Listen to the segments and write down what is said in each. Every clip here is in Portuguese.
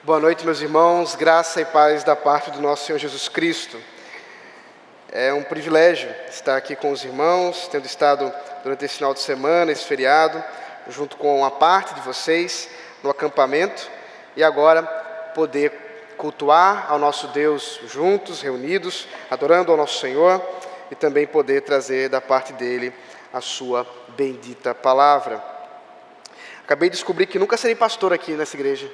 Boa noite, meus irmãos, graça e paz da parte do nosso Senhor Jesus Cristo. É um privilégio estar aqui com os irmãos, tendo estado durante esse final de semana, esse feriado, junto com uma parte de vocês no acampamento, e agora poder cultuar ao nosso Deus juntos, reunidos, adorando ao nosso Senhor, e também poder trazer da parte dele a sua bendita palavra. Acabei de descobrir que nunca serei pastor aqui nessa igreja.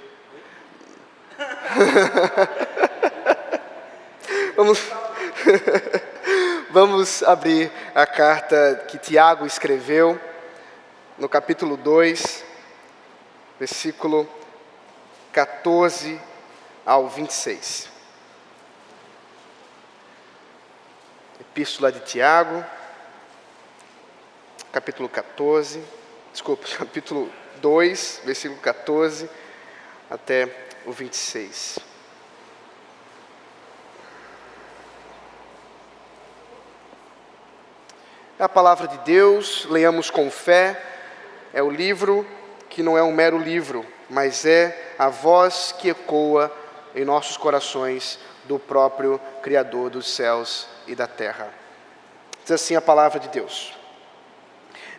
Vamos abrir a carta que Tiago escreveu, no capítulo 2, versículo 14 ao 26. Epístola de Tiago, capítulo 2, versículo 14 até o 26. É a palavra de Deus, leiamos com fé. É o livro que não é um mero livro, mas é a voz que ecoa em nossos corações do próprio Criador dos céus e da terra. Diz assim a palavra de Deus: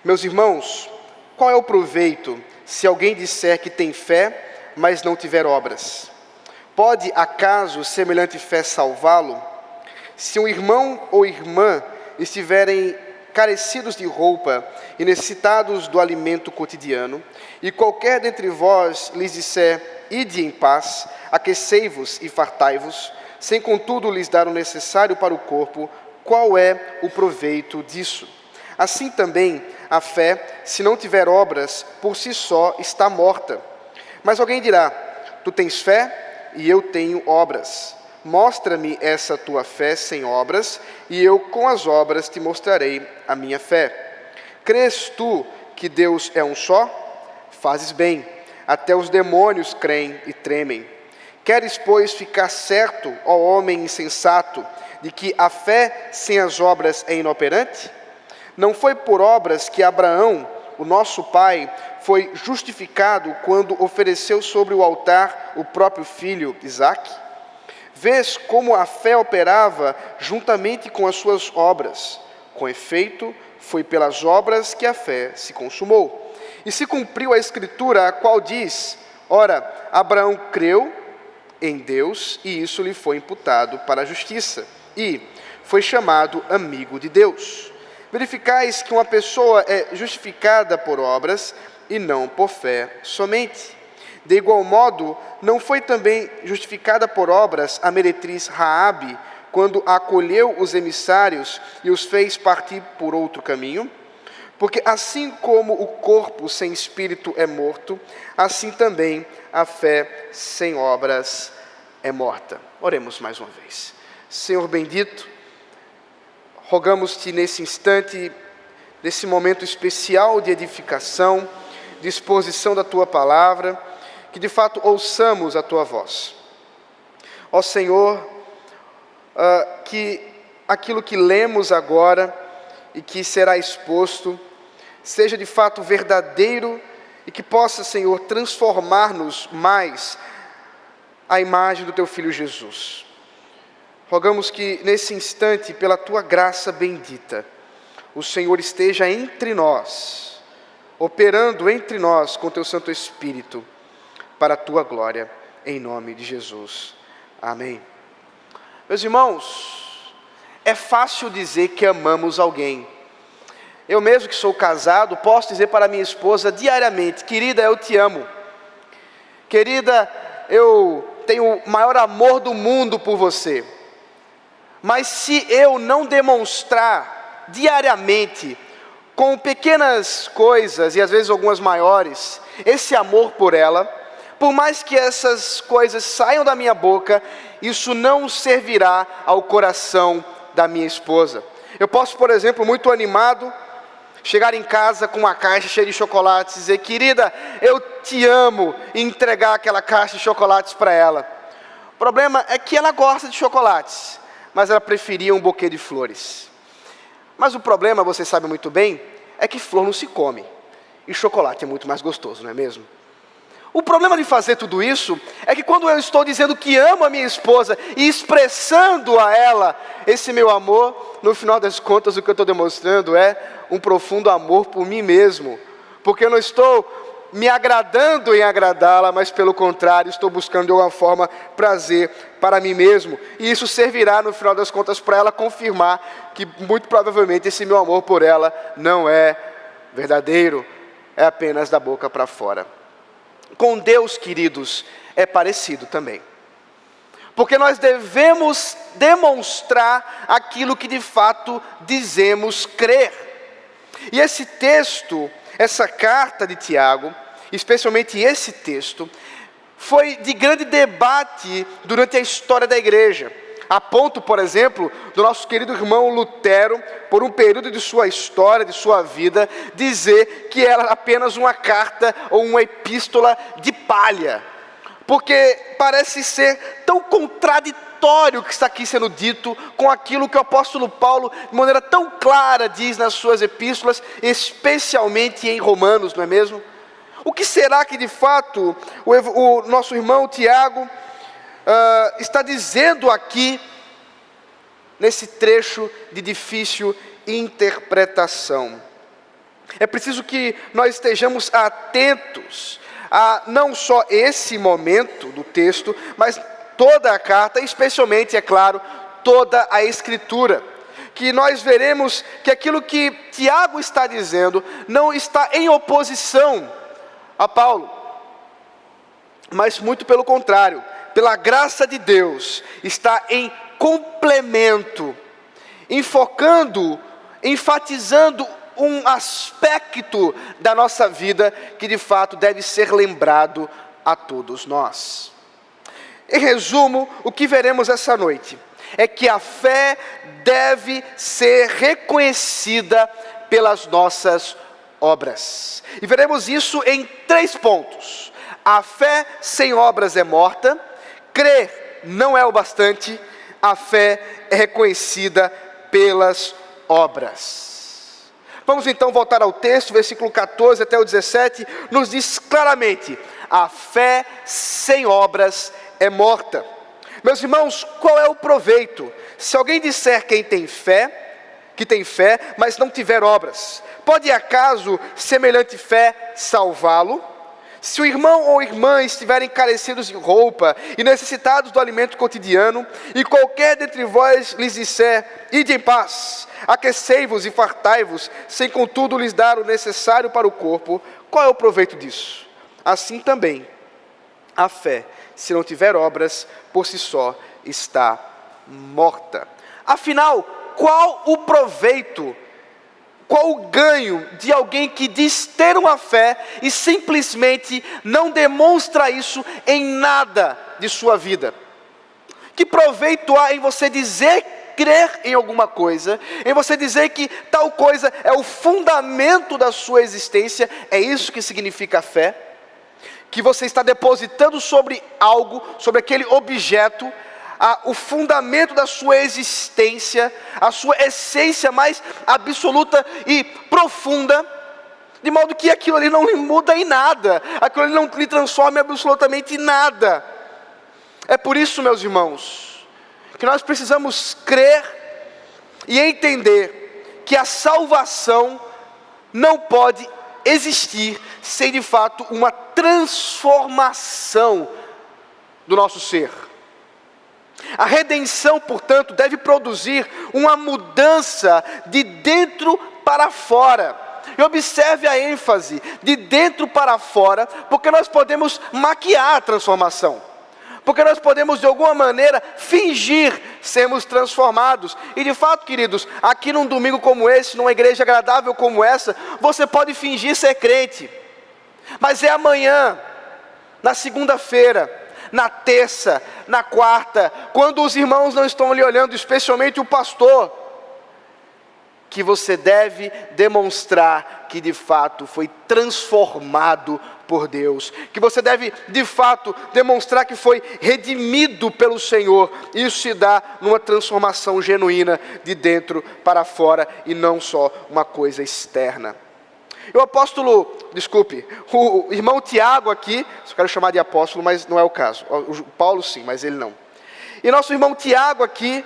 Meus irmãos, qual é o proveito se alguém disser que tem fé, mas não tiver obras? Pode acaso semelhante fé salvá-lo? Se um irmão ou irmã estiverem carecidos de roupa e necessitados do alimento cotidiano, e qualquer dentre vós lhes disser: ide em paz, aquecei-vos e fartai-vos, sem contudo lhes dar o necessário para o corpo, qual é o proveito disso? Assim também a fé, se não tiver obras, por si só está morta. Mas alguém dirá: tu tens fé e eu tenho obras. Mostra-me essa tua fé sem obras, e eu com as obras te mostrarei a minha fé. Crês tu que Deus é um só? Fazes bem, até os demônios creem e tremem. Queres, pois, ficar certo, ó homem insensato, de que a fé sem as obras é inoperante? Não foi por obras que Abraão, o nosso pai, foi justificado quando ofereceu sobre o altar o próprio filho Isaque? Vês como a fé operava juntamente com as suas obras. Com efeito, foi pelas obras que a fé se consumou. E se cumpriu a escritura, a qual diz: ora, Abraão creu em Deus, e isso lhe foi imputado para a justiça, e foi chamado amigo de Deus. Verificais que uma pessoa é justificada por obras e não por fé somente. De igual modo, não foi também justificada por obras a meretriz Raabe, quando acolheu os emissários e os fez partir por outro caminho? Porque assim como o corpo sem espírito é morto, assim também a fé sem obras é morta. Oremos mais uma vez. Senhor bendito, rogamos-te nesse instante, nesse momento especial de edificação, de exposição da tua palavra, que de fato ouçamos a tua voz. Ó Senhor, que aquilo que lemos agora e que será exposto seja de fato verdadeiro e que possa, Senhor, transformar-nos mais à imagem do teu Filho Jesus. Rogamos que nesse instante, pela tua graça bendita, o Senhor esteja entre nós, operando entre nós com teu Santo Espírito, para a tua glória, em nome de Jesus. Amém. Meus irmãos, é fácil dizer que amamos alguém. Eu mesmo que sou casado, posso dizer para minha esposa diariamente: querida, eu te amo. Querida, eu tenho o maior amor do mundo por você. Mas se eu não demonstrar diariamente, com pequenas coisas e às vezes algumas maiores, esse amor por ela, por mais que essas coisas saiam da minha boca, isso não servirá ao coração da minha esposa. Eu posso, por exemplo, muito animado, chegar em casa com uma caixa cheia de chocolates e dizer: querida, eu te amo, e entregar aquela caixa de chocolates para ela. O problema é que ela gosta de chocolates, mas ela preferia um buquê de flores. Mas o problema, você sabe muito bem, é que flor não se come, e chocolate é muito mais gostoso, não é mesmo? O problema de fazer tudo isso é que quando eu estou dizendo que amo a minha esposa e expressando a ela esse meu amor, no final das contas o que eu estou demonstrando é um profundo amor por mim mesmo. Porque eu não estou me agradando em agradá-la, mas pelo contrário, estou buscando de alguma forma prazer para mim mesmo. E isso servirá no final das contas para ela confirmar que muito provavelmente esse meu amor por ela não é verdadeiro, é apenas da boca para fora. Com Deus, queridos, é parecido também. Porque nós devemos demonstrar aquilo que de fato dizemos crer. E esse texto, essa carta de Tiago, especialmente esse texto, foi de grande debate durante a história da igreja. A ponto, por exemplo, do nosso querido irmão Lutero, por um período de sua história, de sua vida, dizer que era apenas uma carta ou uma epístola de palha. Porque parece ser tão contraditório o que está aqui sendo dito com aquilo que o apóstolo Paulo, de maneira tão clara, diz nas suas epístolas, especialmente em Romanos, não é mesmo? O que será que de fato o nosso irmão Tiago está dizendo aqui, nesse trecho de difícil interpretação? É preciso que nós estejamos atentos a não só esse momento do texto, mas toda a carta, especialmente, é claro, toda a Escritura. Que nós veremos que aquilo que Tiago está dizendo não está em oposição a Paulo, mas muito pelo contrário, pela graça de Deus, está em complemento, enfatizando um aspecto da nossa vida que de fato deve ser lembrado a todos nós. Em resumo, o que veremos essa noite é que a fé deve ser reconhecida pelas nossas obras. E veremos isso em 3 pontos. A fé sem obras é morta, crer não é o bastante, a fé é reconhecida pelas obras. Vamos então voltar ao texto, versículo 14 até o 17, nos diz claramente: a fé sem obras é morta. Meus irmãos, qual é o proveito? Se alguém disser que tem fé, mas não tiver obras, pode acaso semelhante fé salvá-lo? Se o irmão ou irmã estiverem carecidos de roupa e necessitados do alimento cotidiano, e qualquer dentre vós lhes disser: ide em paz, aquecei-vos e fartai-vos, sem contudo lhes dar o necessário para o corpo, qual é o proveito disso? Assim também, a fé, se não tiver obras, por si só está morta. Afinal, qual o proveito, qual o ganho de alguém que diz ter uma fé e simplesmente não demonstra isso em nada de sua vida? Que proveito há em você dizer crer em alguma coisa, em você dizer que tal coisa é o fundamento da sua existência? É isso que significa fé? Que você está depositando sobre algo, sobre aquele objeto, o fundamento da sua existência, a sua essência mais absoluta e profunda, de modo que aquilo ali não lhe muda em nada, aquilo ali não lhe transforma em absolutamente nada. É por isso, meus irmãos, que nós precisamos crer e entender que a salvação não pode existir sem de fato uma transformação do nosso ser. A redenção, portanto, deve produzir uma mudança de dentro para fora. E observe a ênfase, de dentro para fora, porque nós podemos maquiar a transformação. Porque nós podemos, de alguma maneira, fingir sermos transformados. E de fato, queridos, aqui num domingo como esse, numa igreja agradável como essa, você pode fingir ser crente. Mas é amanhã, na segunda-feira, na terça, na quarta, quando os irmãos não estão lhe olhando, especialmente o pastor, que você deve demonstrar que de fato foi transformado por Deus, que você deve de fato demonstrar que foi redimido pelo Senhor. Isso se dá numa transformação genuína de dentro para fora e não só uma coisa externa. O irmão Tiago aqui, eu quero chamar de apóstolo, mas não é o caso. O Paulo sim, mas ele não. E nosso irmão Tiago aqui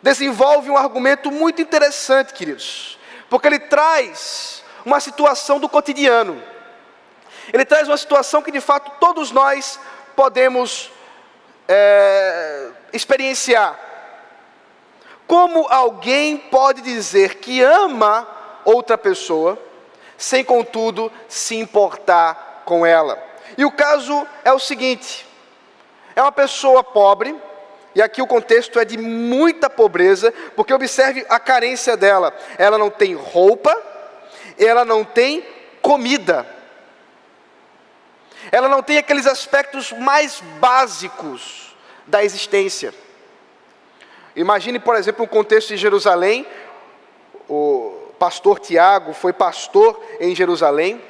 desenvolve um argumento muito interessante, queridos, porque ele traz uma situação do cotidiano. Ele traz uma situação que de fato todos nós podemos experienciar. Como alguém pode dizer que ama outra pessoa, sem contudo se importar com ela? E o caso é o seguinte: é uma pessoa pobre, e aqui o contexto é de muita pobreza, porque observe a carência dela. Ela não tem roupa, ela não tem comida, ela não tem aqueles aspectos mais básicos da existência. Imagine, por exemplo, um contexto de Jerusalém. O pastor Tiago foi pastor em Jerusalém,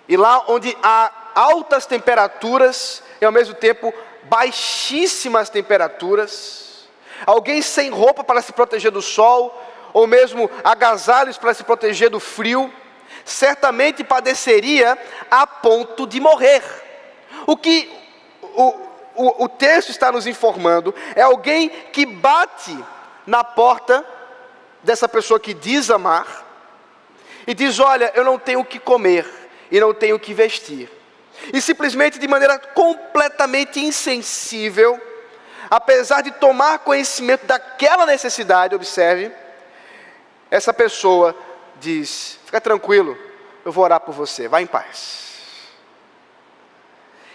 e lá onde há altas temperaturas e ao mesmo tempo baixíssimas temperaturas, alguém sem roupa para se proteger do sol, ou mesmo agasalhos para se proteger do frio, certamente padeceria a ponto de morrer. O que o texto está nos informando é alguém que bate na porta dessa pessoa que diz amar, e diz: olha, eu não tenho o que comer, e não tenho o que vestir. E simplesmente de maneira completamente insensível, apesar de tomar conhecimento daquela necessidade, observe, essa pessoa diz: fica tranquilo, eu vou orar por você, vá em paz.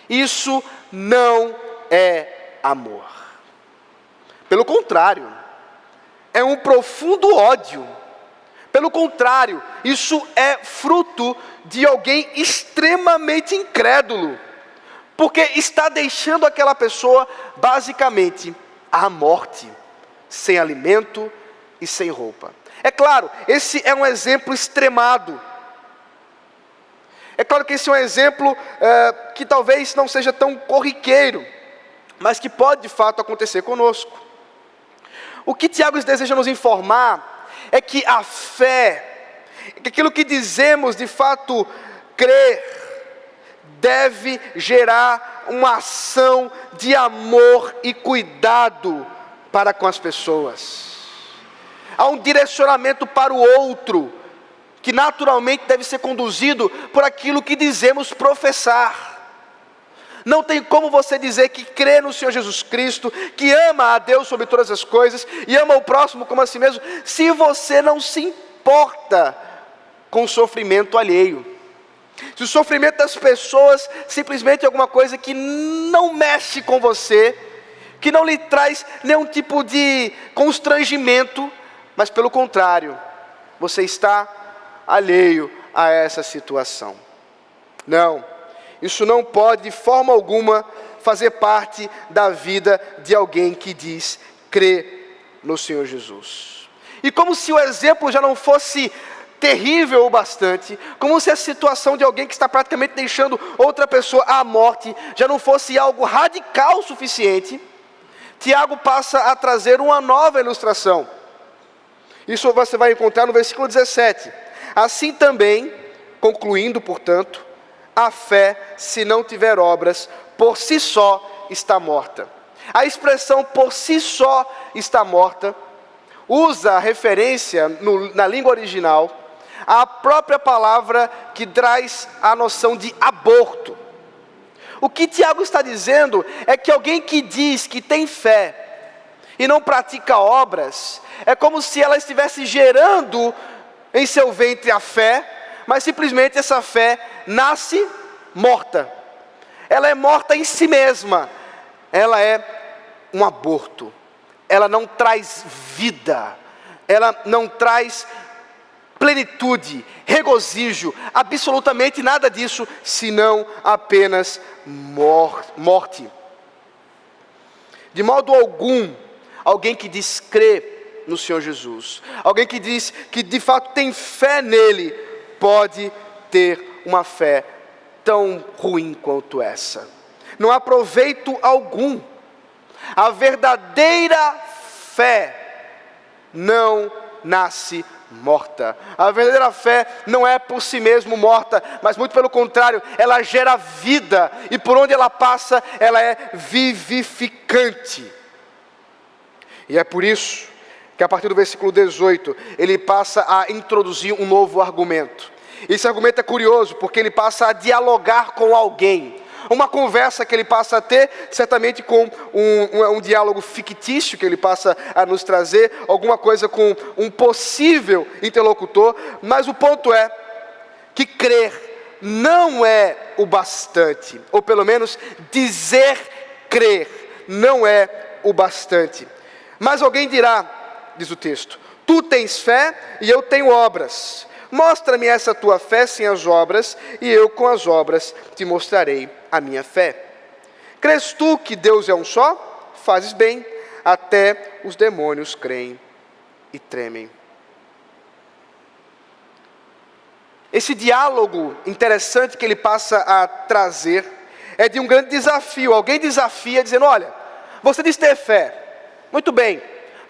Isso não é amor. Pelo contrário, é um profundo ódio. Pelo contrário, isso é fruto de alguém extremamente incrédulo, porque está deixando aquela pessoa basicamente à morte, sem alimento e sem roupa. É claro, esse é um exemplo extremado. É claro que esse é um exemplo que talvez não seja tão corriqueiro, mas que pode de fato acontecer conosco. O que Tiago deseja nos informar é que a fé, que aquilo que dizemos de fato crer, deve gerar uma ação de amor e cuidado para com as pessoas. Há um direcionamento para o outro, que naturalmente deve ser conduzido por aquilo que dizemos professar. Não tem como você dizer que crê no Senhor Jesus Cristo, que ama a Deus sobre todas as coisas, e ama o próximo como a si mesmo, se você não se importa com o sofrimento alheio. Se o sofrimento das pessoas simplesmente é alguma coisa que não mexe com você, que não lhe traz nenhum tipo de constrangimento, mas pelo contrário, você está alheio a essa situação. Não, isso não pode de forma alguma fazer parte da vida de alguém que diz crer no Senhor Jesus. E como se o exemplo já não fosse terrível o bastante, como se a situação de alguém que está praticamente deixando outra pessoa à morte já não fosse algo radical o suficiente, Tiago passa a trazer uma nova ilustração. Isso você vai encontrar no versículo 17. Assim também, concluindo, portanto, a fé, se não tiver obras, por si só está morta. A expressão por si só está morta usa a referência na língua original à própria palavra que traz a noção de aborto. O que Tiago está dizendo é que alguém que diz que tem fé e não pratica obras, é como se ela estivesse gerando em seu ventre a fé, mas simplesmente essa fé nasce morta. Ela é morta em si mesma. Ela é um aborto. Ela não traz vida. Ela não traz plenitude, regozijo, absolutamente nada disso, senão apenas morte. De modo algum, alguém que diz crer no Senhor Jesus, alguém que diz que de fato tem fé nele, pode ter uma fé tão ruim quanto essa. Não há proveito algum. A verdadeira fé não nasce morta. A verdadeira fé não é por si mesmo morta, mas muito pelo contrário, ela gera vida, e por onde ela passa, ela é vivificante. E é por isso que a partir do versículo 18, ele passa a introduzir um novo argumento. Esse argumento é curioso, porque ele passa a dialogar com alguém. Uma conversa que ele passa a ter, certamente com um diálogo fictício que ele passa a nos trazer, alguma coisa com um possível interlocutor, mas o ponto é que crer não é o bastante, ou pelo menos dizer crer não é o bastante. Mas alguém dirá, diz o texto, tu tens fé e eu tenho obras. Mostra-me essa tua fé sem as obras, e eu com as obras te mostrarei a minha fé. Crês tu que Deus é um só? Fazes bem, até os demônios creem e tremem. Esse diálogo interessante que ele passa a trazer é de um grande desafio. Alguém desafia dizendo, olha, você diz ter fé. Muito bem,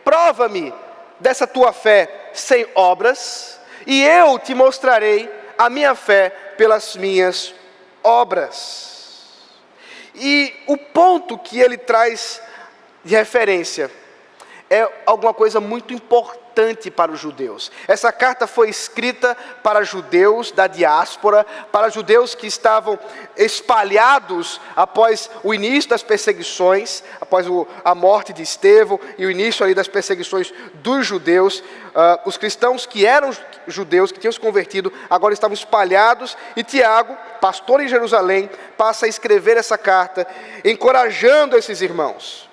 prova-me dessa tua fé sem obras, e eu te mostrarei a minha fé pelas minhas obras. E o ponto que ele traz de referência é alguma coisa muito importante para os judeus. Essa carta foi escrita para judeus da diáspora, para judeus que estavam espalhados após o início das perseguições, após a morte de Estevão e o início ali das perseguições dos judeus. Os cristãos que eram judeus, que tinham se convertido, agora estavam espalhados, e Tiago, pastor em Jerusalém, passa a escrever essa carta, encorajando esses irmãos.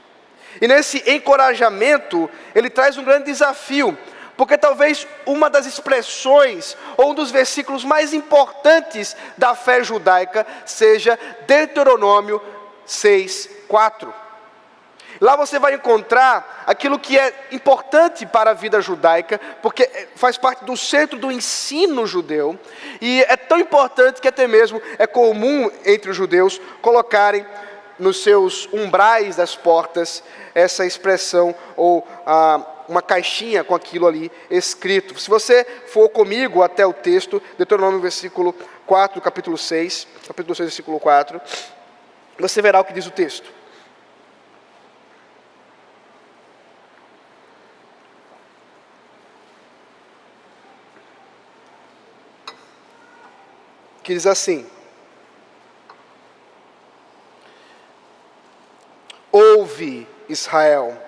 E nesse encorajamento, ele traz um grande desafio, porque talvez uma das expressões, ou um dos versículos mais importantes da fé judaica, seja Deuteronômio 6:4. Lá você vai encontrar aquilo que é importante para a vida judaica, porque faz parte do centro do ensino judeu, e é tão importante que até mesmo é comum entre os judeus colocarem nos seus umbrais das portas essa expressão, ou uma caixinha com aquilo ali escrito. Se você for comigo até o texto, Deuteronômio versículo 4, capítulo 6, versículo 4, você verá o que diz o texto. Que diz assim: ouve, Israel,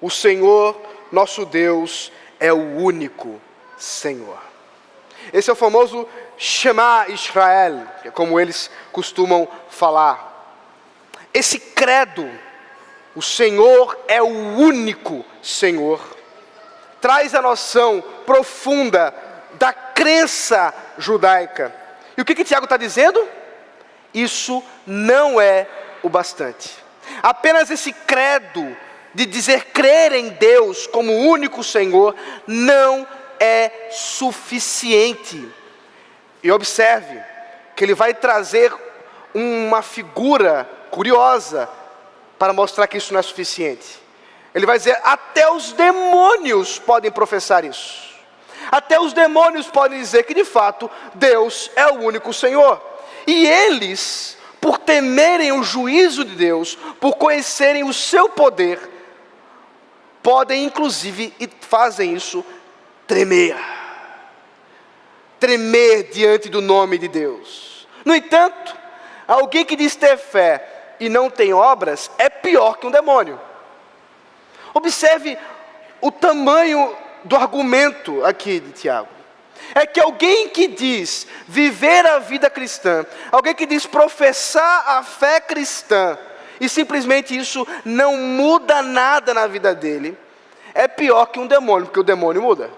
o Senhor nosso Deus é o único Senhor. Esse é o famoso Shema Israel, que é como eles costumam falar. Esse credo, o Senhor é o único Senhor, traz a noção profunda da crença judaica. E o que Tiago está dizendo? Isso não é o bastante. Apenas esse credo de dizer crer em Deus como o único Senhor não é suficiente. E observe que ele vai trazer uma figura curiosa para mostrar que isso não é suficiente. Ele vai dizer, até os demônios podem professar isso. Até os demônios podem dizer que de fato Deus é o único Senhor. E eles, por temerem o juízo de Deus, por conhecerem o seu poder, podem inclusive, e fazem isso, tremer diante do nome de Deus. No entanto, alguém que diz ter fé e não tem obras, é pior que um demônio. Observe o tamanho do argumento aqui de Tiago. É que alguém que diz viver a vida cristã, alguém que diz professar a fé cristã, e simplesmente isso não muda nada na vida dele, é pior que um demônio, porque o demônio muda.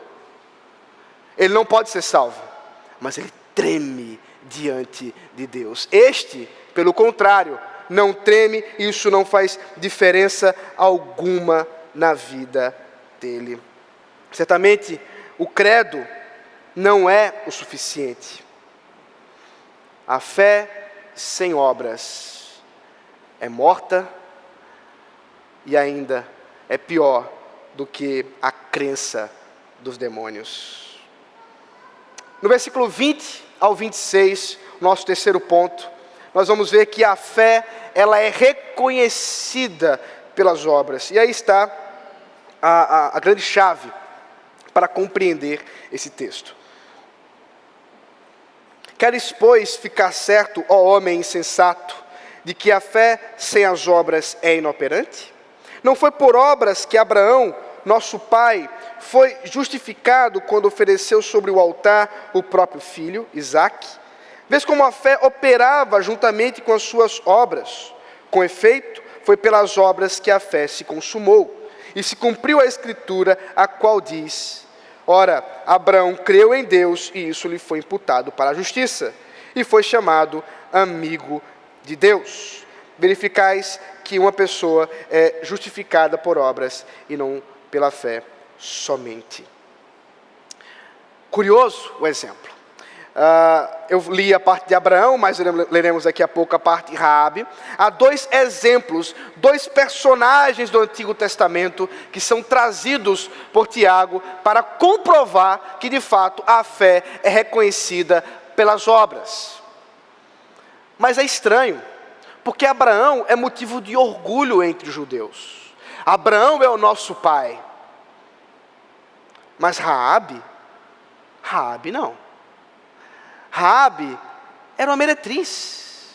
Ele não pode ser salvo, mas ele treme diante de Deus. Este, pelo contrário, não treme, e isso não faz diferença alguma na vida dele. Certamente, o credo não é o suficiente. A fé sem obras é morta e ainda é pior do que a crença dos demônios. No versículo 20 ao 26, nosso terceiro ponto, nós vamos ver que a fé, ela é reconhecida pelas obras. E aí está a grande chave para compreender esse texto. Queres, pois, ficar certo, ó homem insensato, de que a fé sem as obras é inoperante? Não foi por obras que Abraão, nosso pai, foi justificado quando ofereceu sobre o altar o próprio filho, Isaque? Vês como a fé operava juntamente com as suas obras. Com efeito, foi pelas obras que a fé se consumou. E se cumpriu a Escritura, a qual diz: ora, Abraão creu em Deus e isso lhe foi imputado para a justiça. E foi chamado amigo de Deus. Verificais que uma pessoa é justificada por obras e não pela fé somente. Curioso o exemplo. Eu li a parte de Abraão, mas leremos daqui a pouco a parte de Raabe. Há dois exemplos, dois personagens do Antigo Testamento que são trazidos por Tiago para comprovar que de fato a fé é reconhecida pelas obras. Mas é estranho, porque Abraão é motivo de orgulho entre os judeus. Abraão é o nosso pai. Mas Raabe não. Raabe era uma meretriz.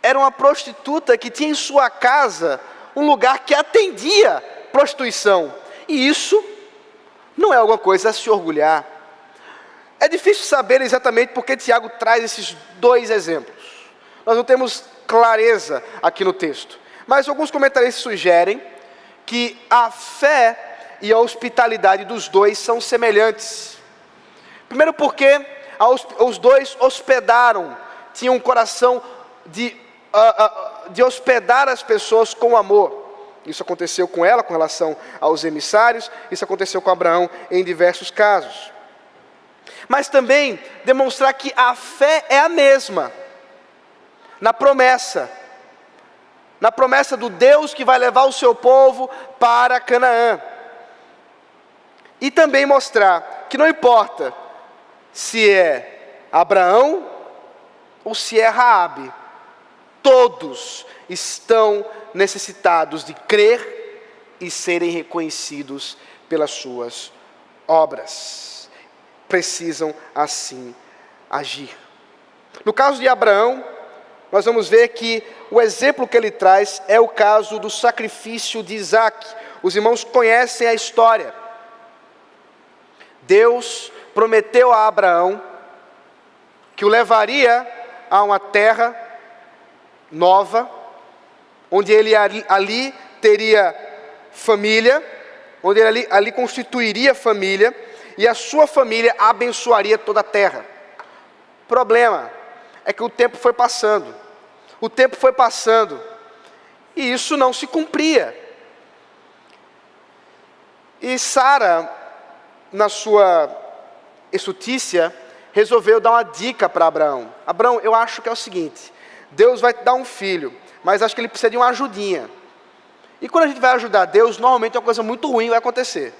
Era uma prostituta que tinha em sua casa um lugar que atendia prostituição. E isso não é alguma coisa a se orgulhar. É difícil saber exatamente por que Tiago traz esses dois exemplos. Nós não temos clareza aqui no texto. Mas alguns comentaristas sugerem que a fé e a hospitalidade dos dois são semelhantes. Primeiro porque os dois hospedaram, tinham um coração de hospedar as pessoas com amor. Isso aconteceu com ela com relação aos emissários, isso aconteceu com Abraão em diversos casos. Mas também demonstrar que a fé é a mesma, na promessa do Deus que vai levar o seu povo para Canaã. E também mostrar que não importa se é Abraão ou se é Raabe, todos estão necessitados de crer e serem reconhecidos pelas suas obras. Precisam assim agir. No caso de Abraão, nós vamos ver que o exemplo que ele traz é o caso do sacrifício de Isaque. Os irmãos conhecem a história. Deus prometeu a Abraão que o levaria a uma terra nova, onde ele ali teria família, onde ele ali constituiria família, e a sua família abençoaria toda a terra. Problema é que o tempo foi passando, e isso não se cumpria. E Sara, na sua estutícia, resolveu dar uma dica para Abraão. Abraão, eu acho que é o seguinte: Deus vai te dar um filho, mas acho que ele precisa de uma ajudinha. E quando a gente vai ajudar Deus, normalmente uma coisa muito ruim vai acontecer.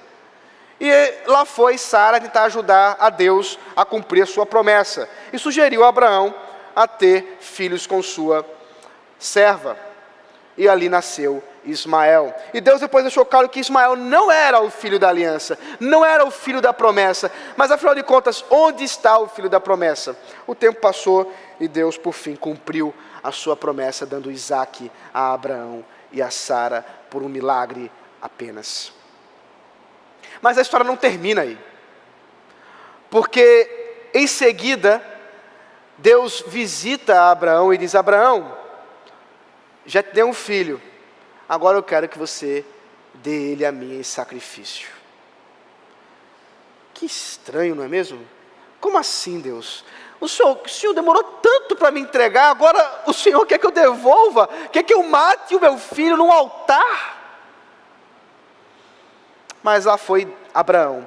E lá foi Sara tentar ajudar a Deus a cumprir a sua promessa. E sugeriu a Abraão a ter filhos com sua serva. E ali nasceu Ismael. E Deus depois deixou claro que Ismael não era o filho da aliança, não era o filho da promessa. Mas afinal de contas, onde está o filho da promessa? O tempo passou e Deus por fim cumpriu a sua promessa, dando Isaque a Abraão e a Sara por um milagre apenas. Mas a história não termina aí. Porque em seguida, Deus visita Abraão e diz: Abraão, já te dei um filho, agora eu quero que você dê ele a mim em sacrifício. Que estranho, não é mesmo? Como assim, Deus? O Senhor demorou tanto para me entregar, agora o Senhor quer que eu devolva? Quer que eu mate o meu filho num altar? Mas lá foi Abraão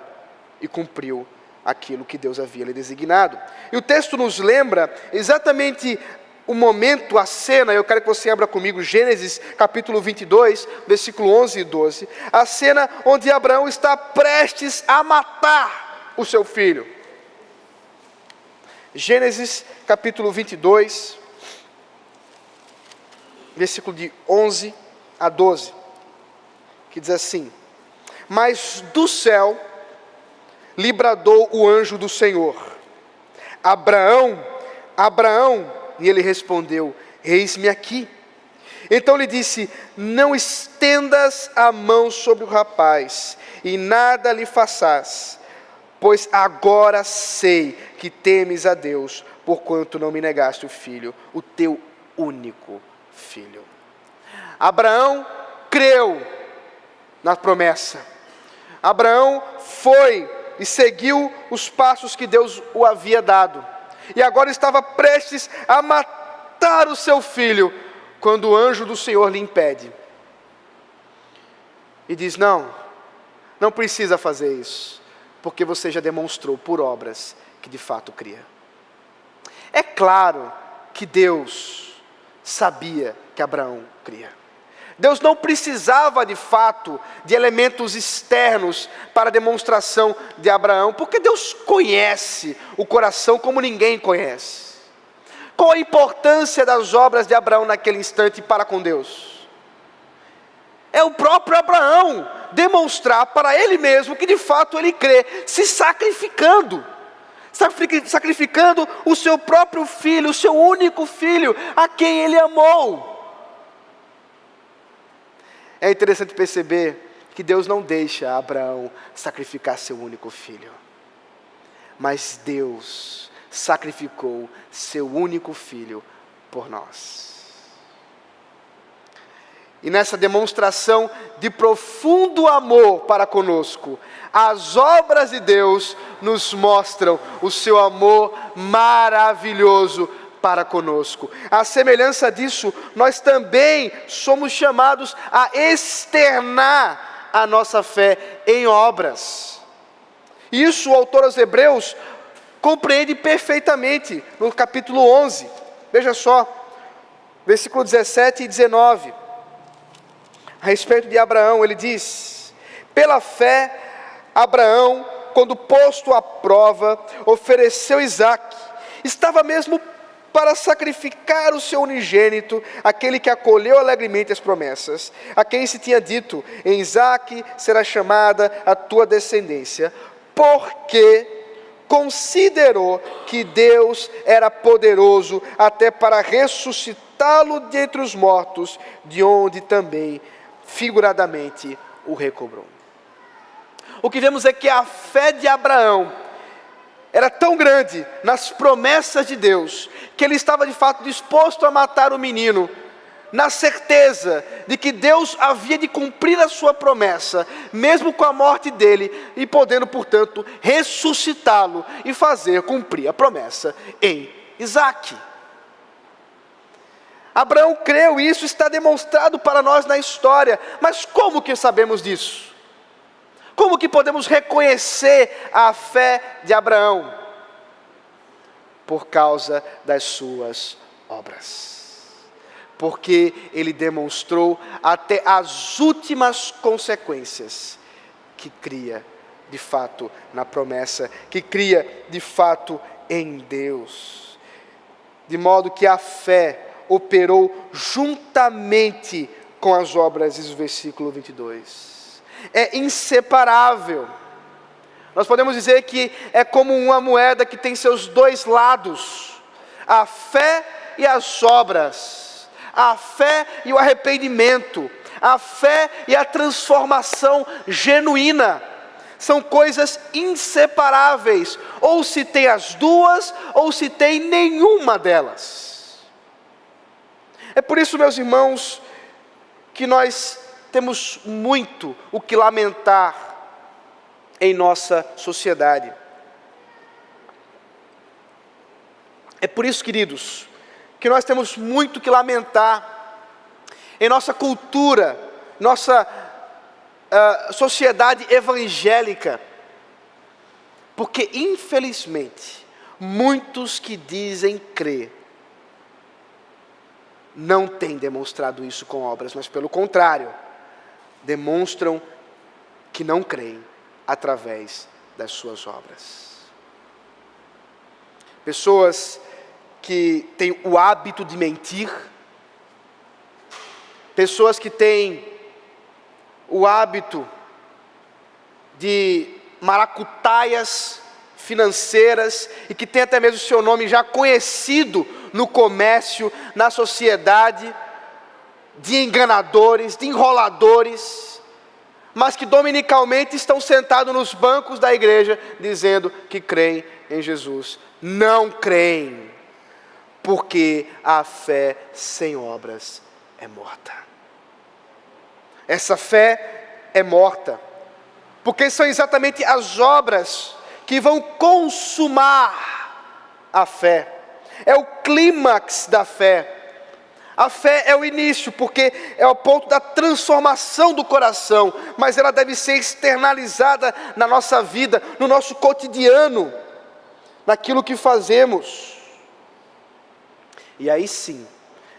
e cumpriu aquilo que Deus havia lhe designado. E o texto nos lembra exatamente o momento, a cena, eu quero que você abra comigo Gênesis capítulo 22, versículo 11 e 12. A cena onde Abraão está prestes a matar o seu filho. Gênesis capítulo 22, versículo de 11 a 12, que diz assim: mas do céu lhe bradou o anjo do Senhor: Abraão, Abraão. E ele respondeu: eis-me aqui. Então lhe disse: não estendas a mão sobre o rapaz, e nada lhe faças, pois agora sei que temes a Deus, porquanto não me negaste o filho, o teu único filho. Abraão creu na promessa. Abraão foi e seguiu os passos que Deus o havia dado. E agora estava prestes a matar o seu filho, quando o anjo do Senhor lhe impede. E diz: não precisa fazer isso, porque você já demonstrou por obras que de fato cria. É claro que Deus sabia que Abraão cria. Deus não precisava de fato de elementos externos para a demonstração de Abraão, porque Deus conhece o coração como ninguém conhece. Qual a importância das obras de Abraão naquele instante para com Deus? É o próprio Abraão demonstrar para ele mesmo que de fato ele crê, se sacrificando o seu próprio filho, o seu único filho, a quem ele amou. É interessante perceber que Deus não deixa Abraão sacrificar seu único filho, mas Deus sacrificou seu único filho por nós. E nessa demonstração de profundo amor para conosco, as obras de Deus nos mostram o seu amor maravilhoso para conosco. À semelhança disso, nós também somos chamados a externar a nossa fé em obras. Isso o autor aos Hebreus compreende perfeitamente no capítulo 11. Veja só, versículo 17 e 19. A respeito de Abraão, ele diz: pela fé, Abraão, quando posto à prova, ofereceu Isaque. Estava mesmo para sacrificar o seu unigênito, aquele que acolheu alegremente as promessas, a quem se tinha dito: em Isaque será chamada a tua descendência, porque considerou que Deus era poderoso até para ressuscitá-lo dentre os mortos, de onde também, figuradamente, o recobrou. O que vemos é que a fé de Abraão era tão grande nas promessas de Deus, que ele estava de fato disposto a matar o menino, na certeza de que Deus havia de cumprir a sua promessa, mesmo com a morte dele, e podendo, portanto, ressuscitá-lo e fazer cumprir a promessa em Isaque. Abraão creu, e isso está demonstrado para nós na história. Mas como que sabemos disso? Como que podemos reconhecer a fé de Abraão? Por causa das suas obras. Porque ele demonstrou até as últimas consequências que cria de fato na promessa, que cria de fato em Deus. De modo que a fé operou juntamente com as obras, diz o versículo 22. É inseparável. Nós podemos dizer que é como uma moeda que tem seus dois lados: a fé e as obras, a fé e o arrependimento, a fé e a transformação genuína. São coisas inseparáveis, ou se tem as duas, ou se tem nenhuma delas. É por isso, meus irmãos, que nós temos muito o que lamentar em nossa sociedade. É por isso, queridos, que nós temos muito o que lamentar em nossa cultura, nossa sociedade evangélica, porque infelizmente muitos que dizem crer não têm demonstrado isso com obras, mas pelo contrário, demonstram que não creem através das suas obras. Pessoas que têm o hábito de mentir, pessoas que têm o hábito de maracutaias financeiras e que tem até mesmo seu nome já conhecido no comércio, na sociedade, de enganadores, de enroladores, mas que dominicalmente estão sentados nos bancos da igreja dizendo que creem em Jesus. Não creem, porque a fé sem obras é morta. Essa fé é morta, porque são exatamente as obras que vão consumar a fé. É o clímax da fé. A fé é o início, porque é o ponto da transformação do coração, mas ela deve ser externalizada na nossa vida, no nosso cotidiano, naquilo que fazemos. E aí sim,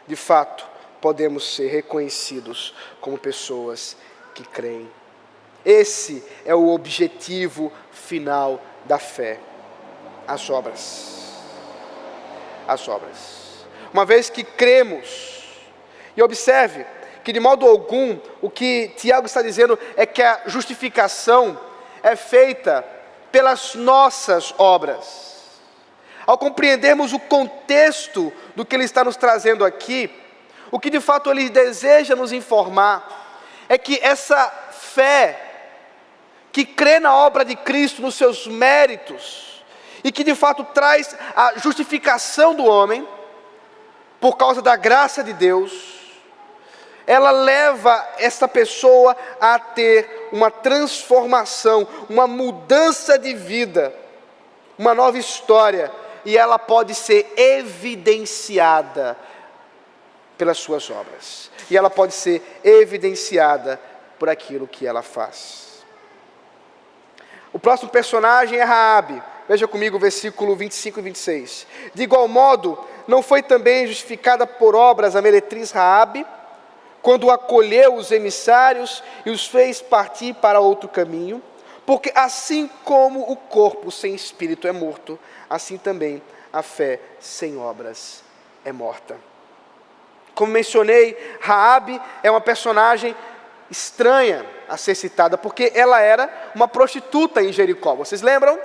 de fato, podemos ser reconhecidos como pessoas que creem. Esse é o objetivo final da fé, as obras. As obras. Uma vez que cremos, e observe que de modo algum, o que Tiago está dizendo é que a justificação é feita pelas nossas obras. Ao compreendermos o contexto do que ele está nos trazendo aqui, o que de fato ele deseja nos informar, é que essa fé, que crê na obra de Cristo, nos seus méritos, e que de fato traz a justificação do homem, por causa da graça de Deus, ela leva essa pessoa a ter uma transformação, uma mudança de vida, uma nova história, e ela pode ser evidenciada pelas suas obras, e ela pode ser evidenciada por aquilo que ela faz. O próximo personagem é Raabe. Veja comigo o versículo 25 e 26. De igual modo, não foi também justificada por obras a meretriz Raabe, quando acolheu os emissários e os fez partir para outro caminho? Porque assim como o corpo sem espírito é morto, assim também a fé sem obras é morta. Como mencionei, Raabe é uma personagem estranha a ser citada, porque ela era uma prostituta em Jericó. Vocês lembram?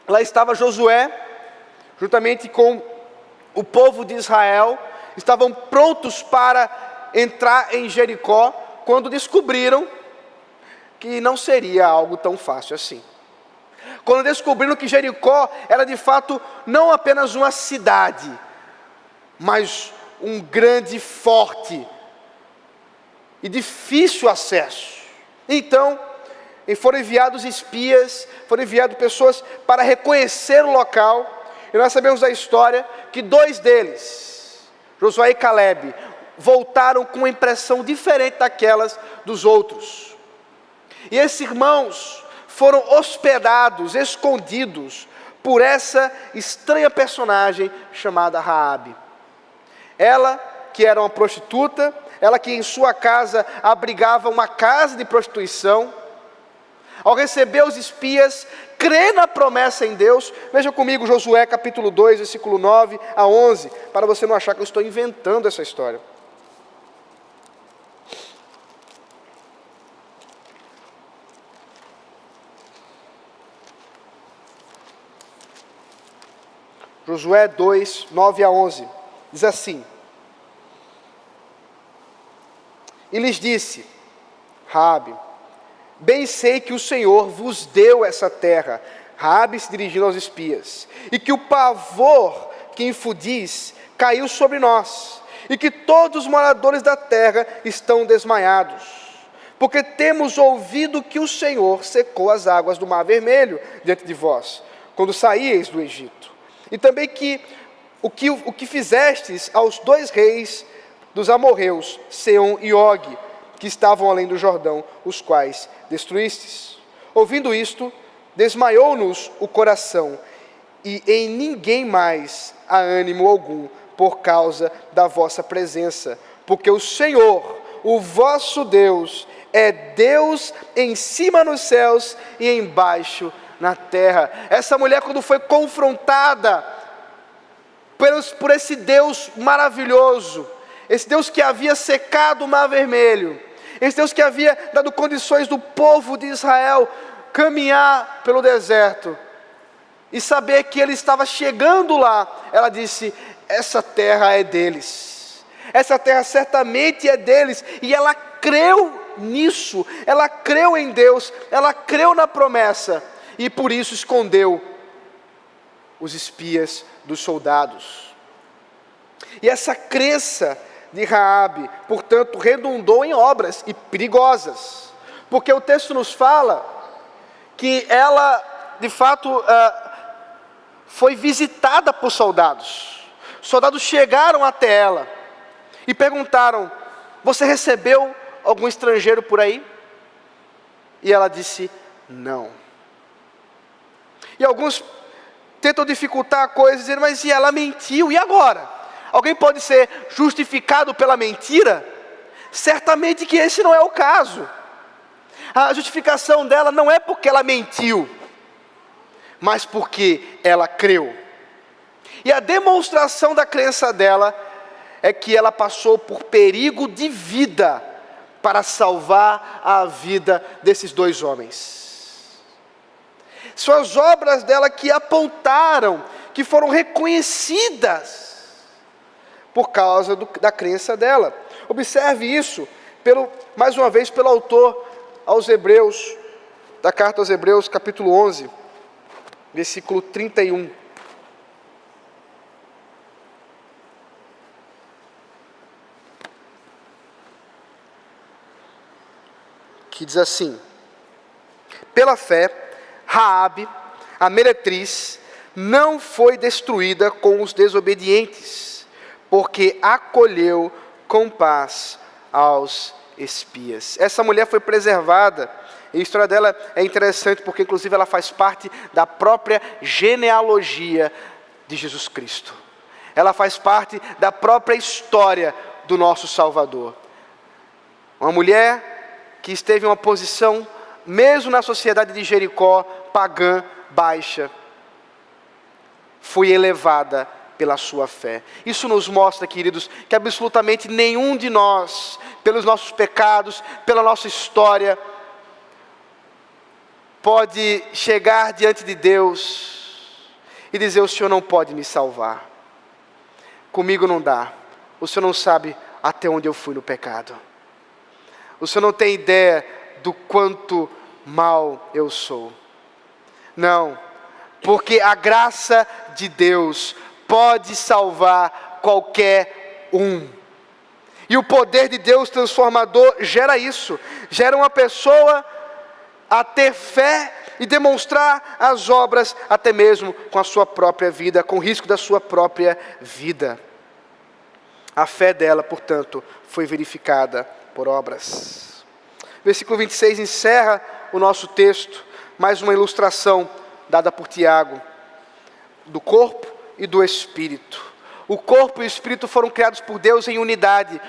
Lá estava Josué, juntamente com o povo de Israel, estavam prontos para entrar em Jericó, quando descobriram que não seria algo tão fácil assim. Quando descobriram que Jericó era de fato não apenas uma cidade, mas um grande forte e difícil acesso. Então, foram enviados espias, foram enviadas pessoas para reconhecer o local, e nós sabemos da história que 2 deles, Josué e Calebe, voltaram com uma impressão diferente daquelas dos outros. E esses irmãos foram hospedados, escondidos, por essa estranha personagem chamada Raabe. Ela, que era uma prostituta, ela que em sua casa abrigava uma casa de prostituição, ao receber os espias, crê na promessa em Deus. Veja comigo Josué capítulo 2, versículo 9 a 11, para você não achar que eu estou inventando essa história. Josué 2, 9 a 11, diz assim: E lhes disse, Raabe, bem sei que o Senhor vos deu essa terra, Raabe se dirigindo aos espias, e que o pavor que infundis caiu sobre nós, e que todos os moradores da terra estão desmaiados, porque temos ouvido que o Senhor secou as águas do Mar Vermelho diante de vós, quando saíeis do Egito, e também que o que fizestes aos 2 reis dos amorreus, Seom e Og, que estavam além do Jordão, os quais destruístes. Ouvindo isto, desmaiou-nos o coração, e em ninguém mais há ânimo algum por causa da vossa presença, porque o Senhor, o vosso Deus, é Deus em cima nos céus e embaixo na terra. Essa mulher, quando foi confrontada por esse Deus maravilhoso, esse Deus que havia secado o Mar Vermelho, esse Deus que havia dado condições do povo de Israel caminhar pelo deserto, e saber que ele estava chegando lá, ela disse: essa terra é deles, essa terra certamente é deles, e ela creu nisso, ela creu em Deus, ela creu na promessa, e por isso escondeu os espias dos soldados. E essa crença de Raabe, portanto, redundou em obras e perigosas, porque o texto nos fala que ela, de fato, foi visitada por soldados. Soldados chegaram até ela e perguntaram: você recebeu algum estrangeiro por aí? E ela disse: não. E alguns tentam dificultar a coisa, dizendo: mas e ela mentiu, e agora? Alguém pode ser justificado pela mentira? Certamente que esse não é o caso. A justificação dela não é porque ela mentiu, mas porque ela creu. E a demonstração da crença dela é que ela passou por perigo de vida para salvar a vida desses dois homens. São as obras dela que apontaram, que foram reconhecidas por causa da crença dela. Observe isso, mais uma vez, pelo autor aos Hebreus, da carta aos Hebreus, capítulo 11, versículo 31. Que diz assim: pela fé, Raabe, a meretriz, não foi destruída com os desobedientes, porque acolheu com paz aos espias. Essa mulher foi preservada, e a história dela é interessante, porque inclusive ela faz parte da própria genealogia de Jesus Cristo. Ela faz parte da própria história do nosso Salvador. Uma mulher que esteve em uma posição, mesmo na sociedade de Jericó, pagã, baixa, foi elevada pela sua fé. Isso nos mostra, queridos, que absolutamente nenhum de nós, pelos nossos pecados, pela nossa história, pode chegar diante de Deus e dizer: o Senhor não pode me salvar, comigo não dá, o Senhor não sabe até onde eu fui no pecado, o Senhor não tem ideia do quanto mal eu sou. Não, porque a graça de Deus pode salvar qualquer um. E o poder de Deus transformador gera isso, gera uma pessoa a ter fé e demonstrar as obras, até mesmo com a sua própria vida, com o risco da sua própria vida. A fé dela, portanto, foi verificada por obras. Versículo 26 encerra o nosso texto, mais uma ilustração dada por Tiago, do corpo e do espírito. O corpo e o espírito foram criados por Deus em unidade,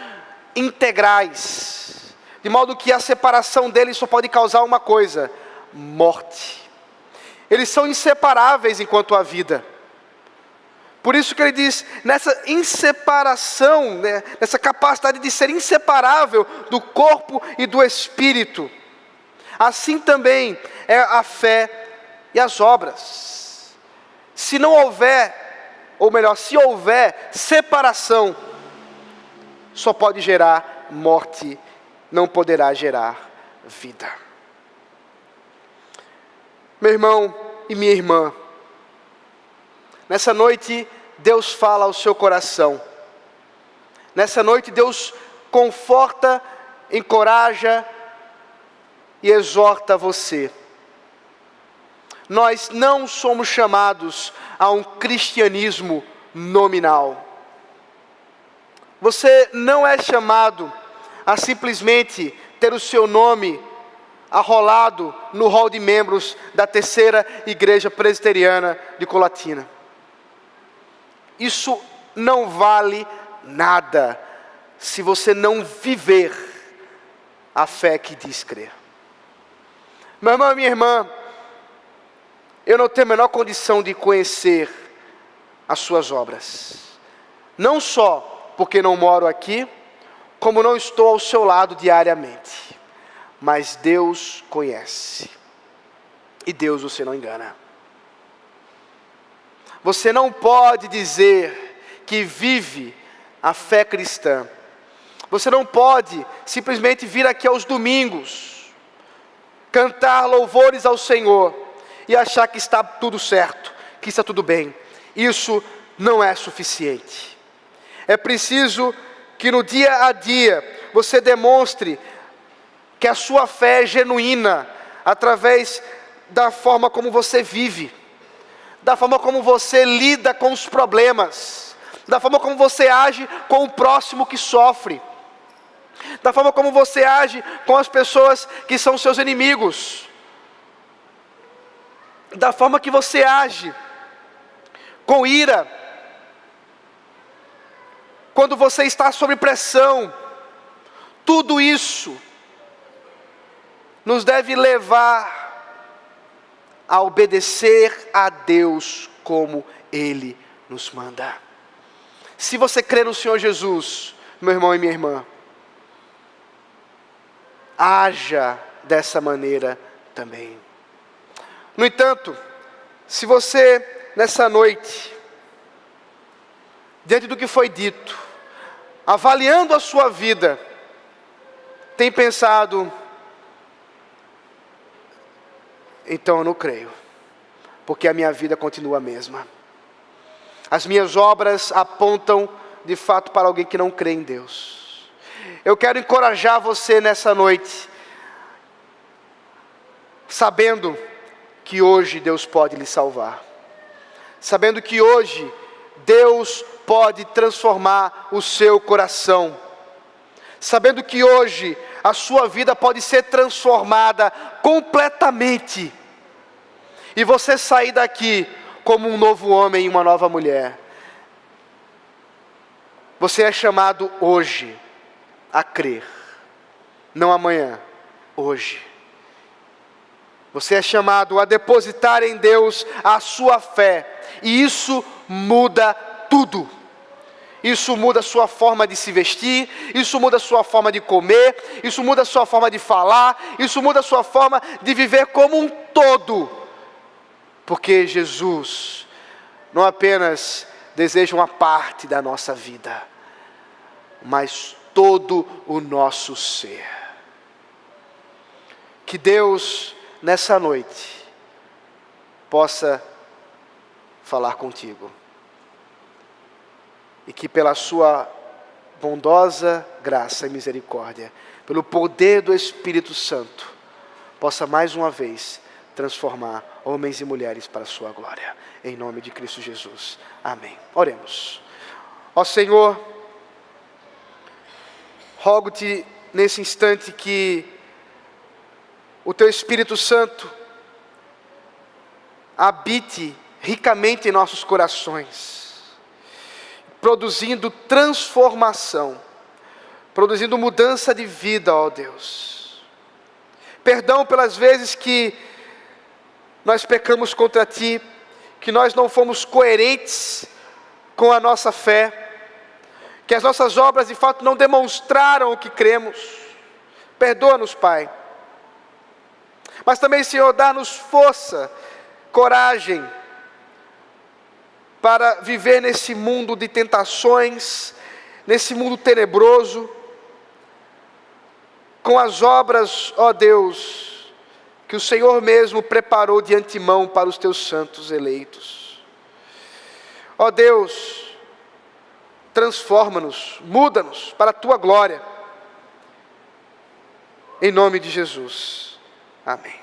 integrais, de modo que a separação deles só pode causar uma coisa: morte. Eles são inseparáveis enquanto há vida. Por isso que ele diz, nessa inseparação, nessa capacidade de ser inseparável do corpo e do espírito, assim também é a fé e as obras. Se não houver, ou melhor, se houver separação, só pode gerar morte, não poderá gerar vida. Meu irmão e minha irmã, nessa noite Deus fala ao seu coração. Nessa noite Deus conforta, encoraja e exorta você. Nós não somos chamados a um cristianismo nominal. Você não é chamado a simplesmente ter o seu nome arrolado no hall de membros da terceira igreja presbiteriana de Colatina. Isso não vale nada se você não viver a fé que diz crer. Meu irmão e minha irmã, eu não tenho a menor condição de conhecer as suas obras. Não só porque não moro aqui, como não estou ao seu lado diariamente. Mas Deus conhece. E Deus você não engana. Você não pode dizer que vive a fé cristã. Você não pode simplesmente vir aqui aos domingos, cantar louvores ao Senhor e achar que está tudo certo, que está tudo bem. Isso não é suficiente. É preciso que no dia a dia você demonstre que a sua fé é genuína através da forma como você vive, da forma como você lida com os problemas, da forma como você age com o próximo que sofre, da forma como você age com as pessoas que são seus inimigos, da forma que você age com ira, quando você está sob pressão. Tudo isso nos deve levar a obedecer a Deus como Ele nos manda. Se você crê no Senhor Jesus, meu irmão e minha irmã, haja dessa maneira também. No entanto, se você nessa noite, diante do que foi dito, avaliando a sua vida, tem pensado: então eu não creio, porque a minha vida continua a mesma. As minhas obras apontam de fato para alguém que não crê em Deus. Eu quero encorajar você nessa noite, sabendo que hoje Deus pode lhe salvar, sabendo que hoje Deus pode transformar o seu coração, sabendo que hoje a sua vida pode ser transformada completamente, e você sair daqui como um novo homem e uma nova mulher. Você é chamado hoje a crer, não amanhã, hoje. Você é chamado a depositar em Deus a sua fé, e isso muda tudo. Isso muda a sua forma de se vestir, isso muda a sua forma de comer, isso muda a sua forma de falar, isso muda a sua forma de viver como um todo. Porque Jesus não apenas deseja uma parte da nossa vida, mas todo o nosso ser. Que Deus, nessa noite, possa falar contigo. E que pela sua bondosa graça e misericórdia, pelo poder do Espírito Santo, possa mais uma vez transformar homens e mulheres para a sua glória. Em nome de Cristo Jesus. Amém. Oremos. Ó Senhor, rogo-te nesse instante que o Teu Espírito Santo habite ricamente em nossos corações, produzindo transformação, produzindo mudança de vida, ó Deus. Perdão pelas vezes que nós pecamos contra Ti, que nós não fomos coerentes com a nossa fé, que as nossas obras de fato não demonstraram o que cremos. Perdoa-nos, Pai. Mas também, Senhor, dá-nos força, coragem, para viver nesse mundo de tentações, nesse mundo tenebroso, com as obras, ó Deus, que o Senhor mesmo preparou de antemão para os Teus santos eleitos. Ó Deus, transforma-nos, muda-nos para a Tua glória. Em nome de Jesus. Amém.